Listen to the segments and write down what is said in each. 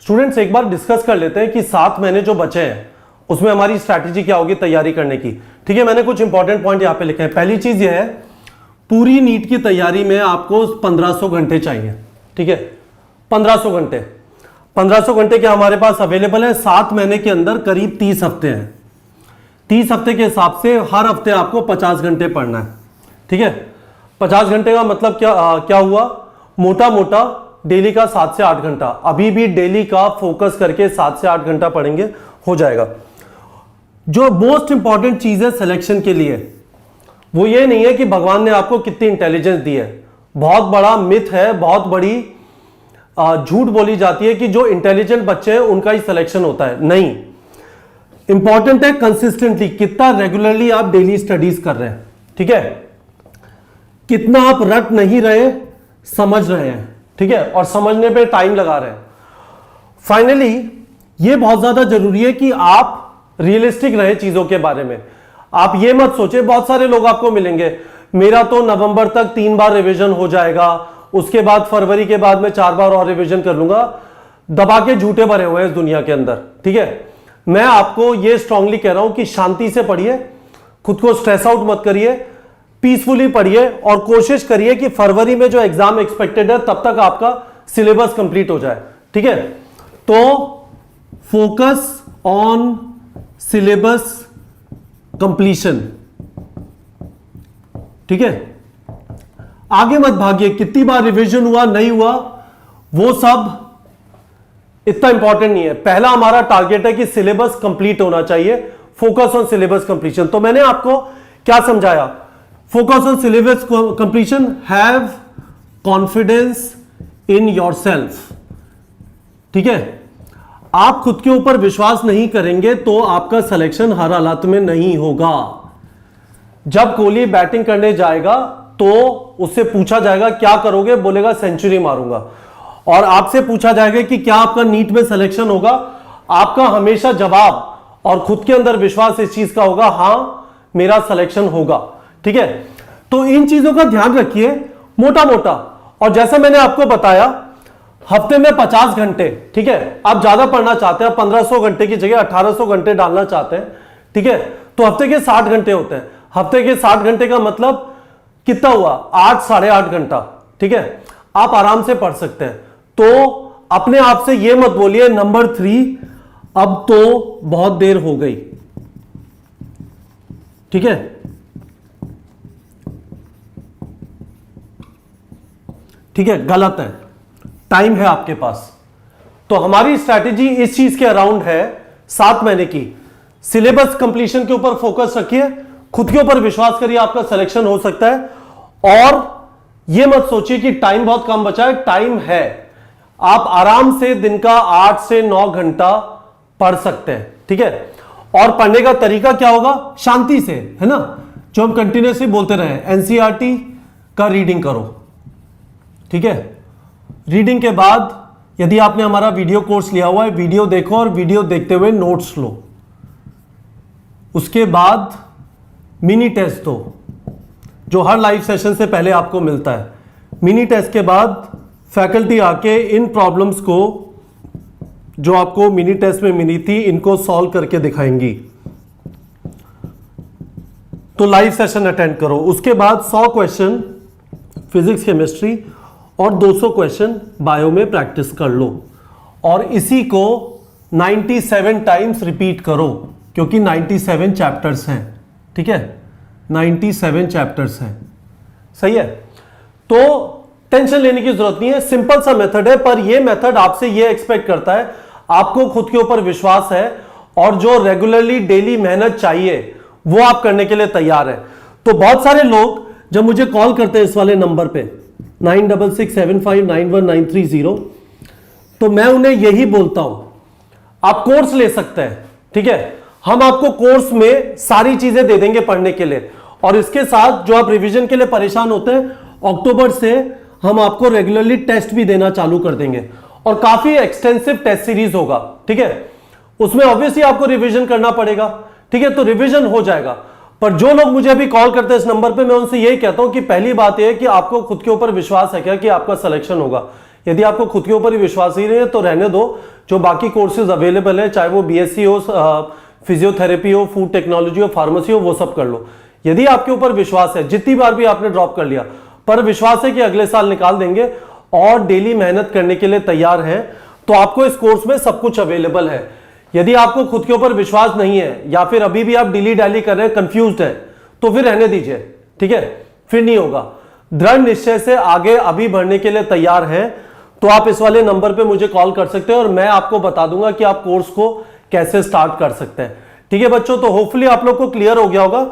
Students एक बार discuss कर लेते हैं कि 7 महीने जो बचे हैं उसमें हमारी स्ट्रैटेजी क्या होगी तैयारी करने की। ठीक है, मैंने कुछ इंपॉर्टेंट पॉइंट यहां पे लिखे हैं। पहली चीज ये है, पूरी नीट की तैयारी में आपको 1500 घंटे चाहिए। ठीक है, 1500 घंटे के हमारे पास अवेलेबल है। 7 महीने के अंदर करीब 30 हफ्ते हैं। 30 हफ्ते के हिसाब से हर हफ्ते आपको 50 घंटे पढ़ना है। ठीक है, 50 घंटे का मतलब क्या हुआ, मोटा मोटा डेली का 7 से 8 घंटा। अभी भी डेली का फोकस करके 7 से 8 घंटा पढ़ेंगे, हो जाएगा। जो मोस्ट इंपॉर्टेंट चीज है सिलेक्शन के लिए, वो ये नहीं है कि भगवान ने आपको कितनी इंटेलिजेंस दी है। बहुत बड़ा मिथ है, बहुत बड़ी झूठ बोली जाती है कि जो इंटेलिजेंट बच्चे हैं उनका ही सिलेक्शन होता है। नहीं, इंपॉर्टेंट है कंसिस्टेंटली, कितना रेगुलरली आप डेली स्टडीज कर रहे हैं। ठीक है, कितना आप रट नहीं रहे, समझ रहे हैं। ठीक है, और समझने पे टाइम लगा रहे हैं। फाइनली ये बहुत ज्यादा जरूरी है कि आप रियलिस्टिक रहे चीजों के बारे में। आप ये मत सोचे, बहुत सारे लोग आपको मिलेंगे, मेरा तो नवंबर तक 3 बार रिवीजन हो जाएगा, उसके बाद फरवरी के बाद मैं 4 बार और रिवीजन कर लूंगा। दबा के झूठे भरे हुए हैं इस दुनिया के अंदर। ठीक है, मैं आपको ये स्ट्रांगली कह रहा हूं कि शांति से पढ़िए, खुद को स्ट्रेस आउट मत करिए, पीसफुली पढ़िए और कोशिश करिए कि फरवरी में जो एग्जाम एक्सपेक्टेड है तब तक आपका सिलेबस कंप्लीट हो जाए। ठीक है, तो फोकस ऑन सिलेबस कंप्लीशन। ठीक है, आगे मत भागिए, कितनी बार रिवीजन हुआ नहीं हुआ वो सब इतना इंपॉर्टेंट नहीं है। पहला हमारा टारगेट है कि सिलेबस कंप्लीट होना चाहिए, फोकस ऑन सिलेबस कंप्लीशन। तो मैंने आपको क्या समझाया, focus on syllabus completion, have confidence in yourself. ठीक है, आप खुद के ऊपर विश्वास नहीं करेंगे तो आपका सिलेक्शन हर हालत में नहीं होगा। जब कोहली बैटिंग करने जाएगा तो उससे पूछा जाएगा क्या करोगे, बोलेगा सेंचुरी मारूंगा। और आपसे पूछा जाएगा कि क्या आपका नीट में सिलेक्शन होगा, आपका हमेशा जवाब और खुद के अंदर विश्वास इस चीज का होगा, हां मेरा सिलेक्शन होगा। ठीक है, तो इन चीजों का ध्यान रखिए मोटा मोटा। और जैसे मैंने आपको बताया, हफ्ते में 50 घंटे। ठीक है, आप ज्यादा पढ़ना चाहते हैं, 1500 घंटे की जगह 1800 घंटे डालना चाहते हैं। ठीक है, तो हफ्ते के 60 घंटे होते हैं। हफ्ते के 60 घंटे का मतलब कितना हुआ, 8 साढ़े 8 घंटा। ठीक है, आप आराम से पढ़ सकते हैं। तो अपने आप से यह मत बोलिए नंबर 3 अब तो बहुत देर हो गई। ठीक है, ठीक है, गलत है, टाइम है आपके पास। तो हमारी स्ट्रैटेजी इस चीज के अराउंड है, 7 महीने की। सिलेबस कंप्लीशन के ऊपर फोकस रखिए, खुद के ऊपर विश्वास करिए, आपका सिलेक्शन हो सकता है। और यह मत सोचिए कि टाइम बहुत कम बचा है, टाइम है। आप आराम से दिन का 8 से 9 घंटा पढ़ सकते हैं। ठीक है, और पढ़ने का तरीका क्या होगा, शांति से, है ना, जो हम कंटिन्यूसली बोलते रहे, एनसीईआरटी का रीडिंग करो। ठीक है, रीडिंग के बाद यदि आपने हमारा वीडियो कोर्स लिया हुआ है, वीडियो देखो और वीडियो देखते हुए नोट्स लो। उसके बाद मिनी टेस्ट दो, जो हर लाइव सेशन से पहले आपको मिलता है। मिनी टेस्ट के बाद फैकल्टी आके इन प्रॉब्लम्स को जो आपको मिनी टेस्ट में मिली थी, इनको सॉल्व करके दिखाएंगी। तो लाइव सेशन अटेंड करो। उसके बाद 100 क्वेश्चन फिजिक्स केमिस्ट्री और 200 क्वेश्चन बायो में प्रैक्टिस कर लो। और इसी को 97 टाइम्स रिपीट करो, क्योंकि 97 चैप्टर्स हैं। ठीक है, 97 चैप्टर्स हैं। सही है, तो टेंशन लेने की जरूरत नहीं है, सिंपल सा मेथड है। पर यह मेथड आपसे यह एक्सपेक्ट करता है आपको खुद के ऊपर विश्वास है और जो रेगुलरली डेली मेहनत चाहिए वो आप करने के लिए तैयार है। तो बहुत सारे लोग जब मुझे कॉल करते हैं इस वाले नंबर पे 9667591930, तो मैं उन्हें यही बोलता हूं, आप कोर्स ले सकते हैं। ठीक है, हम आपको कोर्स में सारी चीजें दे देंगे पढ़ने के लिए। और इसके साथ जो आप रिवीजन के लिए परेशान होते हैं, अक्टूबर से हम आपको रेगुलरली टेस्ट भी देना चालू कर देंगे और काफी एक्सटेंसिव टेस्ट सीरीज होगा। ठीक है, उसमें ऑब्वियसली आपको रिवीजन करना पड़ेगा। ठीक है, तो रिवीजन हो जाएगा। पर जो लोग मुझे अभी कॉल करते हैं इस नंबर पे, मैं उनसे यही कहता हूं कि पहली बात यह है कि आपको खुद के ऊपर विश्वास है क्या कि आपका सिलेक्शन होगा। यदि आपको खुद के ऊपर ही विश्वास ही नहीं है तो रहने दो, जो बाकी कोर्सेज अवेलेबल है, चाहे वो बीएससी हो, फिजियोथेरेपी हो, फूड टेक्नोलॉजी हो, फार्मेसी हो, वो सब कर लो। यदि आपके ऊपर विश्वास है, जितनी बार भी आपने ड्रॉप कर लिया, पर विश्वास है कि अगले साल निकाल देंगे और डेली मेहनत करने के लिए तैयार हैं, तो आपको इस कोर्स में सब कुछ अवेलेबल है। यदि आपको खुद के ऊपर विश्वास नहीं है या फिर अभी भी आप डिली डाली कर रहे हैं, कंफ्यूज्ड है, तो फिर रहने दीजिए, ठीक है, फिर नहीं होगा। दृढ़ निश्चय से आगे अभी बढ़ने के लिए तैयार हैं तो आप इस वाले नंबर पे मुझे कॉल कर सकते हैं और मैं आपको बता दूंगा कि आप कोर्स को कैसे स्टार्ट कर सकते हैं। ठीक है बच्चों, तो होपफुली आप लोग को क्लियर हो गया होगा।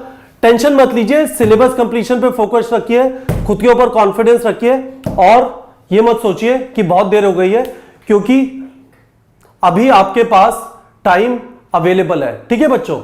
टेंशन मत लीजिए, सिलेबस कंप्लीशन पे फोकस रखिए, खुद के ऊपर कॉन्फिडेंस रखिए और ये मत सोचिए कि बहुत देर हो गई है, क्योंकि अभी आपके पास टाइम अवेलेबल है। ठीक है बच्चों।